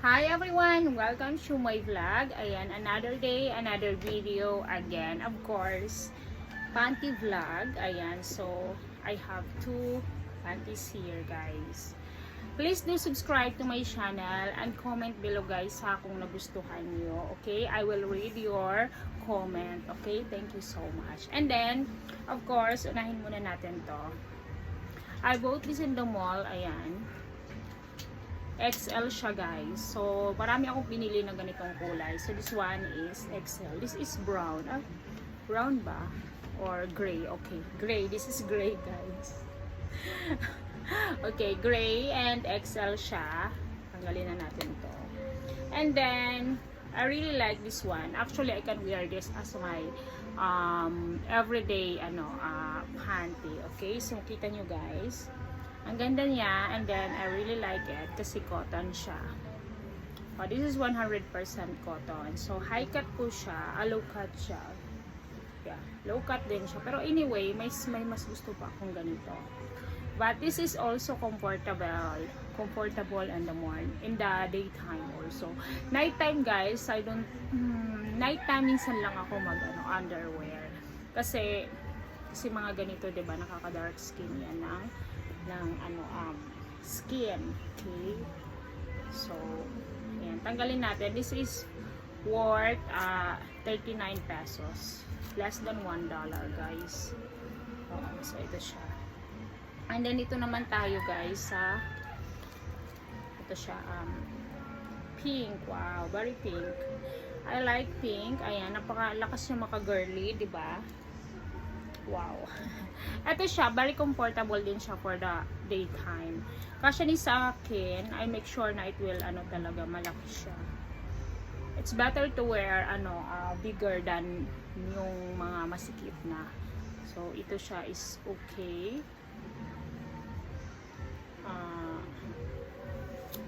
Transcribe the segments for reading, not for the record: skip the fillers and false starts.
Hi everyone! Welcome to my vlog. Ayan, another day, another video again. Of course, panty vlog. Ayan, so I have two panties here, guys. Please do subscribe to my channel and comment below, guys, kung nagustuhan nyo. Okay? I will read your comment. Okay? Thank you so much. And then, of course, unahin muna natin to. I bought this in the mall. Ayan. XL siya, guys. So, marami akong pinili ng ganitong kulay. So, this one is XL. This is brown. Ah, brown ba? Or gray? Okay, gray. This is gray, guys. Okay, gray and XL siya. Tanggalin na natin to. And then, I really like this one. Actually, I can wear this as my everyday panty. Okay, so kita nyo, guys. Ang ganda niya, and then I really like it kasi cotton siya. Oh, this is 100% cotton. So high cut po siya, low cut siya. Yeah, low cut din siya. Pero anyway, may mas gusto pa akong ganito. But this is also comfortable in the morning, in the daytime also. Nighttime, guys, nighttime minsan lang ako underwear. Kasi mga ganito, 'di ba, nakaka-dark skin yan ng skin. Okay, so ayan, tanggalin natin. This is worth 39 pesos, less than $1, guys. So ito siya. And then ito naman tayo, guys, sa ito siya, pink. Wow, very pink. I like pink. Ayan, napakalakas niya maka-girly, 'di ba? Wow. Ito siya, very comfortable din siya for the daytime. Kasi ni sa akin, I make sure na it will talaga malaki siya. It's better to wear bigger than yung mga masikip na. So ito siya is okay.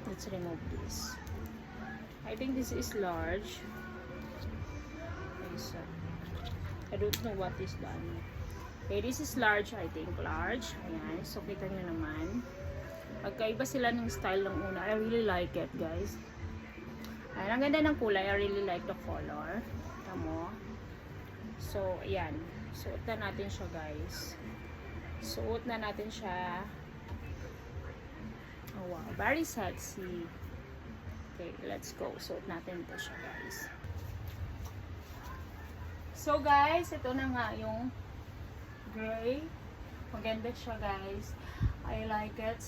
Let's remove this. I think this is large. I don't know what is done. Okay, this is large, I think. Large. Ayan. So, kita nyo naman. Magkaiba sila ng style ng una. I really like it, guys. Ayan. Ang ganda ng kulay. I really like the color. Kita mo. So, ayan. Suot na natin siya, guys. Suot na natin siya. Oh, wow. Very sexy. Okay, let's go. Suot natin ito siya, guys. So, guys, ito na nga yung gray. Maganda siya, guys. I like it.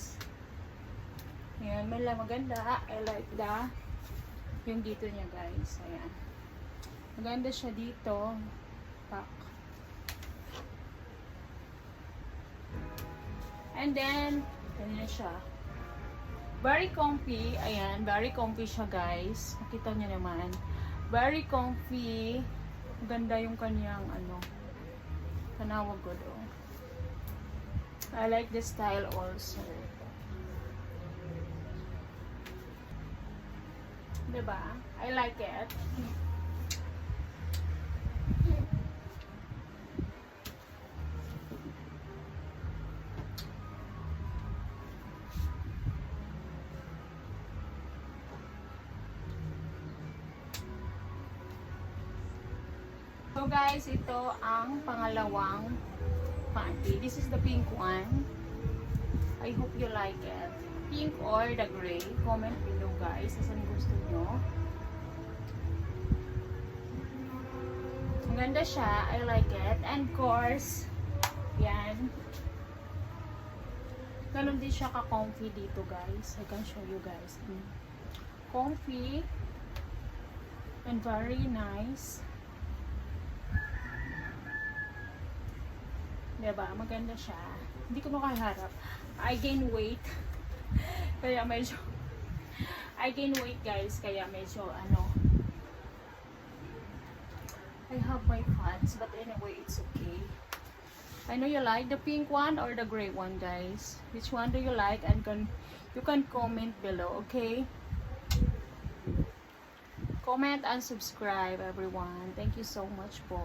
Ayan, maganda. I like yung dito niya, guys. Ayan. Maganda siya dito. Pak. And then, ganyan siya. Very comfy. Ayan, very comfy siya, guys. Nakita niyo naman. Very comfy. Maganda yung kanyang tanawag ko do. I like the style also. Diba? I like it. So guys, ito ang pangalawang panty. This is the pink one. I hope you like it. Pink or the gray. Comment below, guys, kung gusto nyo. Ang ganda siya. I like it. And of course, yan. Ganon din siya ka-comfy dito, guys. I can show you guys. Comfy and very nice. Diba? Maganda siya. Hindi ko makaharap. I gain weight. Kaya medyo I gain weight, guys. Kaya medyo I have my fats, but anyway, it's okay. I know you like the pink one or the gray one, guys. Which one do you like? And you can comment below, okay? Comment and subscribe, everyone. Thank you so much po.